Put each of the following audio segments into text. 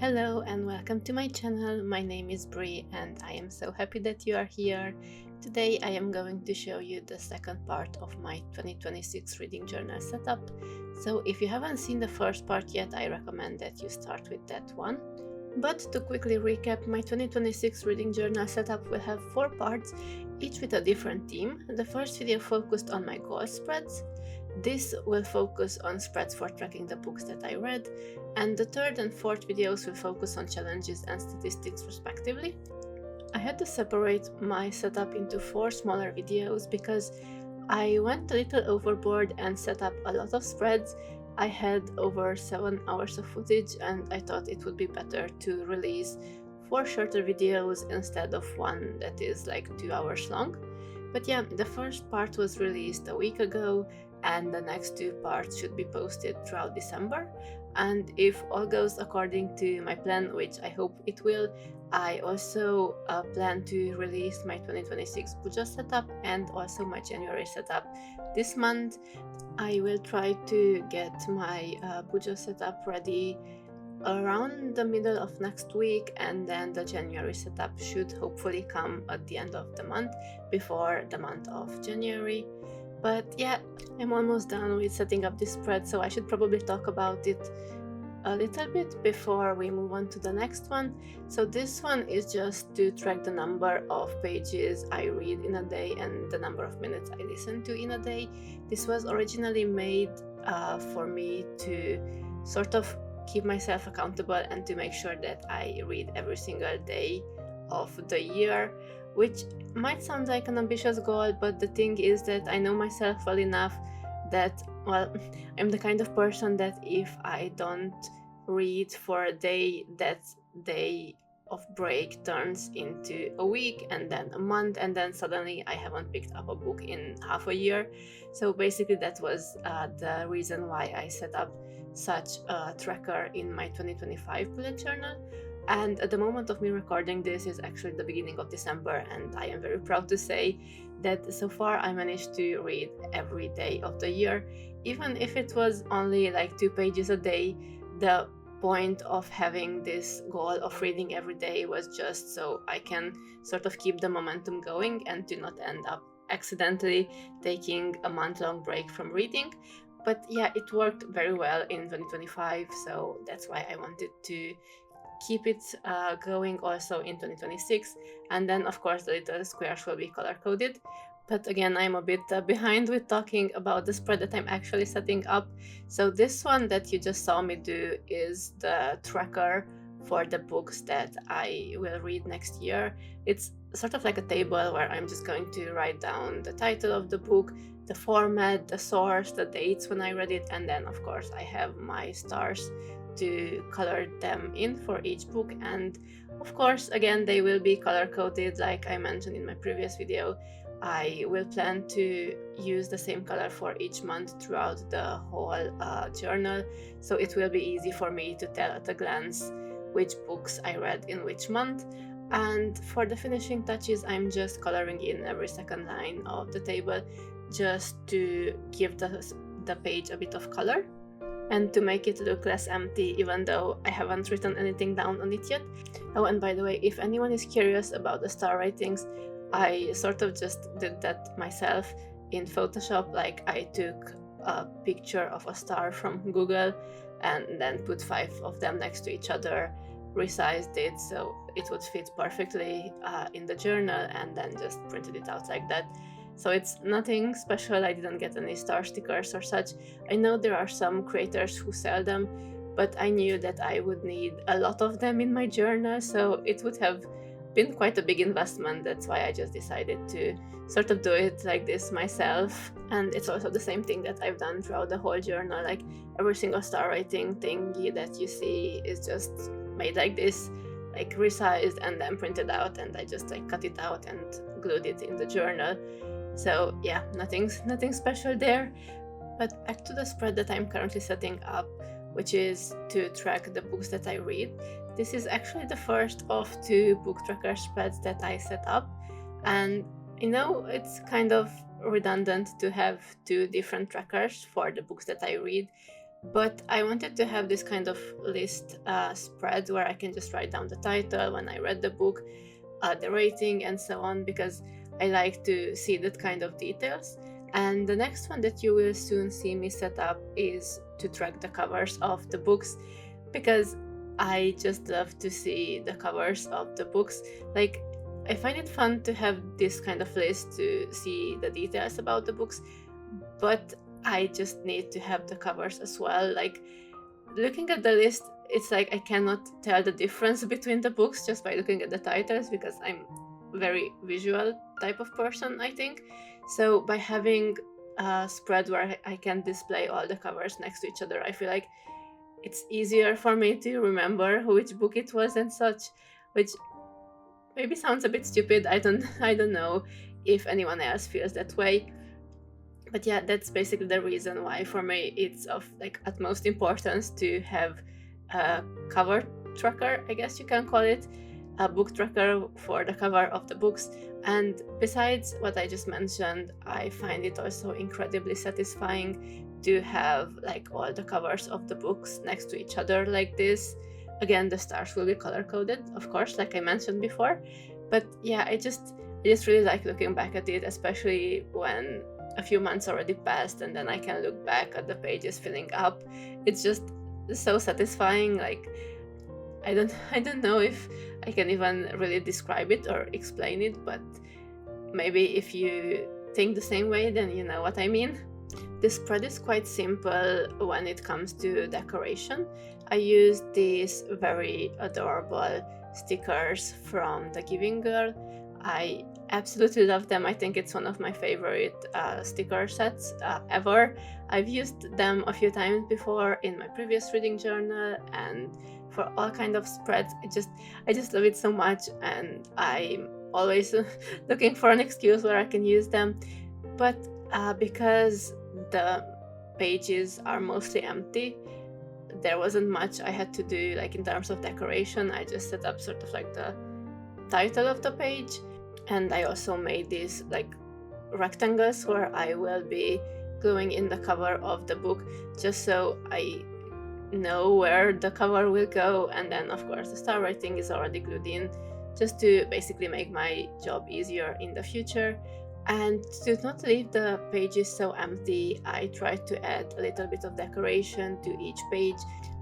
Hello and welcome to my channel. My name is Brie and I am so happy that you are here. Today I am going to show you the second part of my 2026 reading journal setup. So if you haven't seen the first part yet, I recommend that you start with that one. But to quickly recap, my 2026 reading journal setup will have 4 parts, each with a different theme. The first video focused on my goal spreads. This will focus on spreads for tracking the books that I read, and the third and fourth videos will focus on challenges and statistics respectively. I had to separate my setup into 4 smaller videos because I went a little overboard and set up a lot of spreads. I had over 7 hours of footage and I thought it would be better to release 4 shorter videos instead of one that is like 2 hours long. But yeah, the first part was released a week ago and the next 2 parts should be posted throughout December. And if all goes according to my plan, which I hope it will, I also plan to release my 2026 puja setup and also my January setup this month. I will try to get my puja setup ready around the middle of next week, and then the January setup should hopefully come at the end of the month, before the month of January. But yeah, I'm almost done with setting up this spread, so I should probably talk about it a little bit before we move on to the next one. So this one is just to track the number of pages I read in a day and the number of minutes I listen to in a day. This was originally made for me to sort of keep myself accountable and to make sure that I read every single day of the year, which might sound like an ambitious goal, but the thing is that I know myself well enough that, well, I'm the kind of person that if I don't read for a day, that day of break turns into a week and then a month, and then suddenly I haven't picked up a book in half a year. So basically that was the reason why I set up such a tracker in my 2025 bullet journal. And at the moment of me recording this is actually the beginning of December, and I am very proud to say that so far I managed to read every day of the year. Even if it was only like 2 pages a day, the point of having this goal of reading every day was just so I can sort of keep the momentum going and to not end up accidentally taking a month-long break from reading. But yeah, it worked very well in 2025, so that's why I wanted to keep it going also in 2026. And then of course the little squares will be color coded. But again, I'm a bit behind with talking about the spread that I'm actually setting up. So this one that you just saw me do is the tracker for the books that I will read next year. It's sort of like a table where I'm just going to write down the title of the book, the format, the source, the dates when I read it, and then of course I have my stars to color them in for each book. And of course, again, they will be color coded like I mentioned in my previous video. I will plan to use the same color for each month throughout the whole journal, so it will be easy for me to tell at a glance which books I read in which month. And for the finishing touches, I'm just coloring in every second line of the table just to give the page a bit of color and to make it look less empty, even though I haven't written anything down on it yet. Oh, and by the way, if anyone is curious about the star ratings, I sort of just did that myself in Photoshop. Like I took a picture of a star from Google and then put 5 of them next to each other, resized it so it would fit perfectly in the journal, and then just printed it out like that. So it's nothing special. I didn't get any star stickers or such. I know there are some creators who sell them, but I knew that I would need a lot of them in my journal, so it would have been quite a big investment. That's why I just decided to sort of do it like this myself. And it's also the same thing that I've done throughout the whole journal. Like every single star rating thingy that you see is just made like this, like resized and then printed out, and I just like cut it out and glued it in the journal. So yeah, nothing special there. But back to the spread that I'm currently setting up, which is to track the books that I read. This is actually the first of 2 book tracker spreads that I set up, and you know, it's kind of redundant to have 2 different trackers for the books that I read, But I wanted to have this kind of list spread where I can just write down the title, when I read the book, the rating, and so on, because I like to see that kind of details. And the next one that you will soon see me set up is to track the covers of the books, because I just love to see the covers of the books. Like, I find it fun to have this kind of list to see the details about the books, but I just need to have the covers as well. Like, looking at the list, it's like I cannot tell the difference between the books just by looking at the titles, because I'm a very visual type of person, I think. So by having a spread where I can display all the covers next to each other, I feel like it's easier for me to remember which book it was and such, which maybe sounds a bit stupid. I don't know if anyone else feels that way. But yeah, that's basically the reason why for me it's of like utmost importance to have a cover tracker, I guess you can call it, a book tracker for the cover of the books. And besides what I just mentioned, I find it also incredibly satisfying to have like all the covers of the books next to each other like this. Again, the stars will be color coded, of course, like I mentioned before. But yeah, I just really like looking back at it, especially when a few months already passed and then I can look back at the pages filling up. It's just so satisfying. Like, I don't know if I can even really describe it or explain it, but maybe if you think the same way, then you know what I mean. This spread is quite simple when it comes to decoration. I used these very adorable stickers from The Giving Girl. I absolutely love them. I think it's one of my favorite sticker sets ever. I've used them a few times before in my previous reading journal and for all kind of spreads. I just love it so much, and I'm always looking for an excuse where I can use them. But because the pages are mostly empty, there wasn't much I had to do like in terms of decoration. I just set up sort of like the title of the page, and I also made these like rectangles where I will be gluing in the cover of the book, just so I know where the cover will go. And then of course the star rating is already glued in, just to basically make my job easier in the future. And to not leave the pages so empty, I tried to add a little bit of decoration to each page,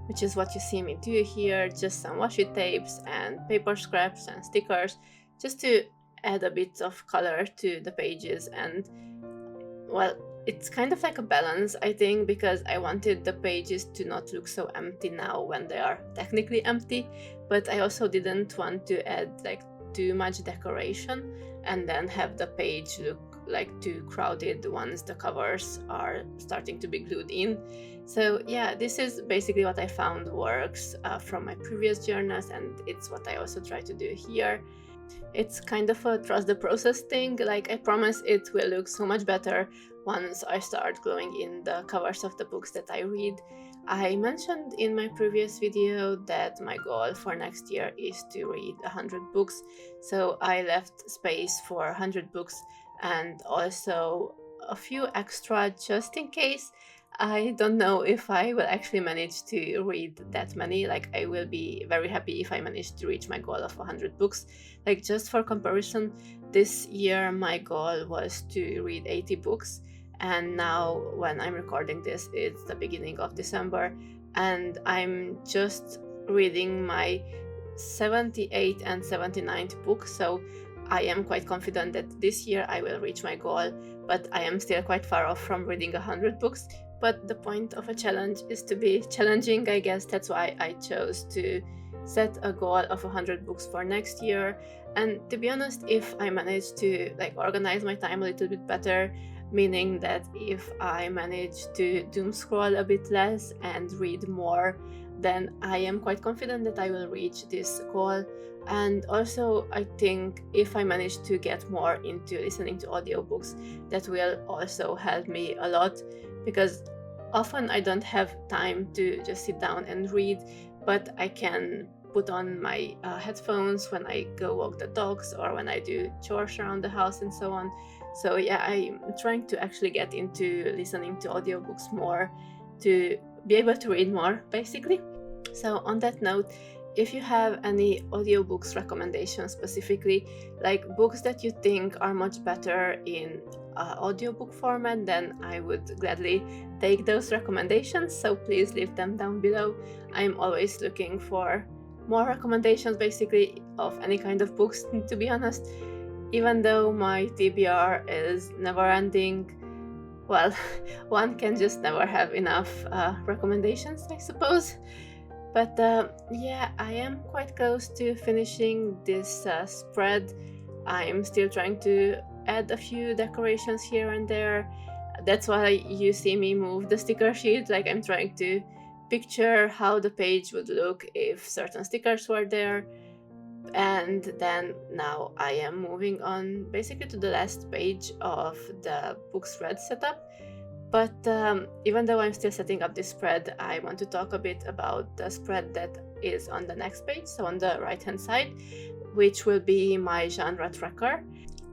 which is what you see me do here. Just some washi tapes and paper scraps and stickers, just to add a bit of color to the pages. And well, it's kind of like a balance, I think, because I wanted the pages to not look so empty now when they are technically empty, but I also didn't want to add like too much decoration and then have the page look like too crowded once the covers are starting to be glued in. So yeah, this is basically what I found works from my previous journals, and it's what I also try to do here. It's kind of a trust the process thing. Like, I promise it will look so much better once I start gluing in the covers of the books that I read. I mentioned in my previous video that my goal for next year is to read 100 books, so I left space for 100 books and also a few extra just in case. I don't know if I will actually manage to read that many. Like, I will be very happy if I manage to reach my goal of 100 books. Like, just for comparison, this year my goal was to read 80 books, and now when I'm recording this, it's the beginning of December, and I'm just reading my 78th and 79th book, so I am quite confident that this year I will reach my goal, but I am still quite far off from reading 100 books. But the point of a challenge is to be challenging, I guess. That's why I chose to set a goal of 100 books for next year. And to be honest, if I manage to like organize my time a little bit better, meaning that if I manage to doom scroll a bit less and read more, then I am quite confident that I will reach this goal. And also, I think if I manage to get more into listening to audiobooks, that will also help me a lot, because often I don't have time to just sit down and read, but I can put on my headphones when I go walk the dogs or when I do chores around the house and so on. So yeah, I'm trying to actually get into listening to audiobooks more, to be able to read more, basically. So on that note, if you have any audiobooks recommendations, specifically like books that you think are much better in audiobook format, then I would gladly take those recommendations, so please leave them down below. I'm always looking for more recommendations, basically, of any kind of books, to be honest. Even though my TBR is never ending, well, one can just never have enough recommendations, I suppose. But yeah, I am quite close to finishing this spread. I'm still trying to add a few decorations here and there. That's why you see me move the sticker sheet, like I'm trying to picture how the page would look if certain stickers were there. And then now I am moving on basically to the last page of the book spread setup. But even though I'm still setting up this spread, I want to talk a bit about the spread that is on the next page, so on the right hand side, which will be my genre tracker.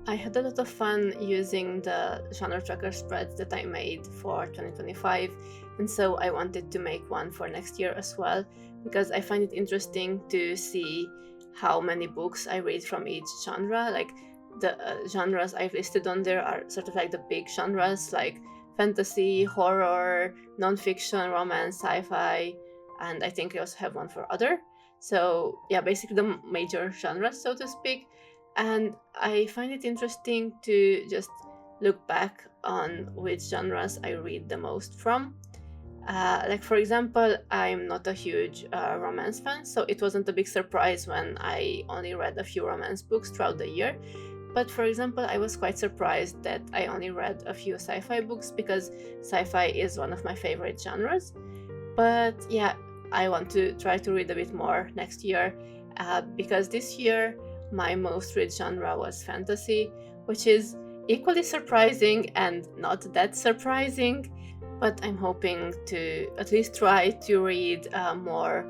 I had a lot of fun using the genre tracker spreads that I made for 2025, and so I wanted to make one for next year as well, because I find it interesting to see how many books I read from each genre. Like the genres I've listed on there are sort of like the big genres, like fantasy, horror, non-fiction, romance, sci-fi, and I think I also have one for other. So yeah, basically the major genres, so to speak. And I find it interesting to just look back on which genres I read the most from. Like for example, I'm not a huge romance fan, so it wasn't a big surprise when I only read a few romance books throughout the year. But for example, I was quite surprised that I only read a few sci-fi books, because sci-fi is one of my favorite genres. But yeah, I want to try to read a bit more next year, because this year my most read genre was fantasy, which is equally surprising and not that surprising. But I'm hoping to at least try to read more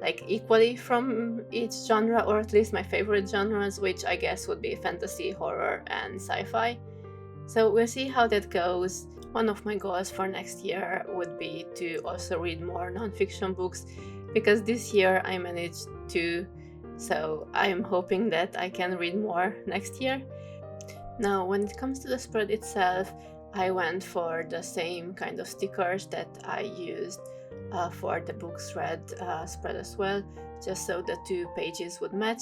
like equally from each genre, or at least my favorite genres, which I guess would be fantasy, horror, and sci-fi. So we'll see how that goes. One of my goals for next year would be to also read more non-fiction books, because this year I managed to, so I'm hoping that I can read more next year. Now, when it comes to the spread itself, I went for the same kind of stickers that I used for the book spread as well, just so the two pages would match.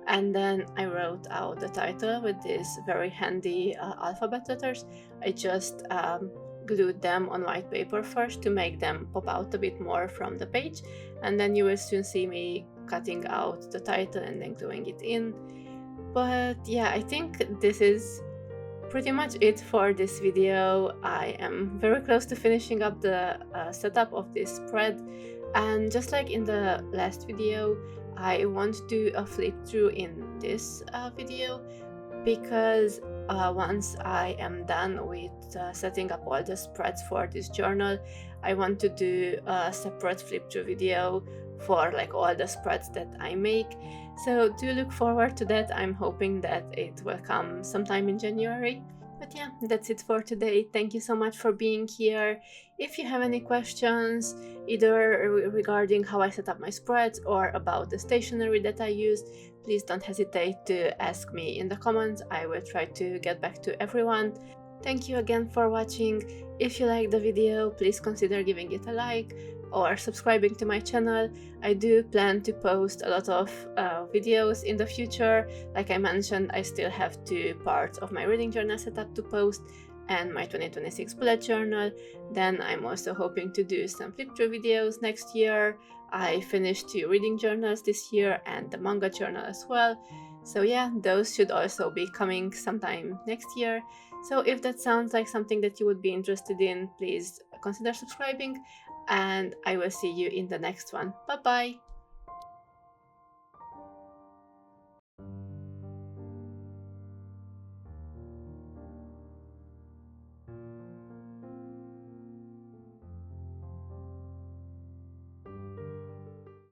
And then I wrote out the title with these very handy alphabet letters. I just glued them on white paper first to make them pop out a bit more from the page, and then you will soon see me cutting out the title and then gluing it in. But yeah, I think this is pretty much it for this video. I am very close to finishing up the setup of this spread, and just like in the last video, I want to do a flip through in this video, because once I am done with setting up all the spreads for this journal, I want to do a separate flip through video for like all the spreads that I make. So do look forward to that. I'm hoping that it will come sometime in January. But yeah, that's it for today. Thank you so much for being here. If you have any questions, either regarding how I set up my spreads or about the stationery that I use, please don't hesitate to ask me in the comments. I will try to get back to everyone. Thank you again for watching. If you liked the video, please consider giving it a like or subscribing to my channel. I do plan to post a lot of videos in the future. Like I mentioned, I still have 2 parts of my reading journal set up to post, and my 2026 bullet journal. Then I'm also hoping to do some flip through videos next year. I finished 2 reading journals this year and the manga journal as well. So yeah, those should also be coming sometime next year. So if that sounds like something that you would be interested in, please consider subscribing, and I will see you in the next one. Bye bye!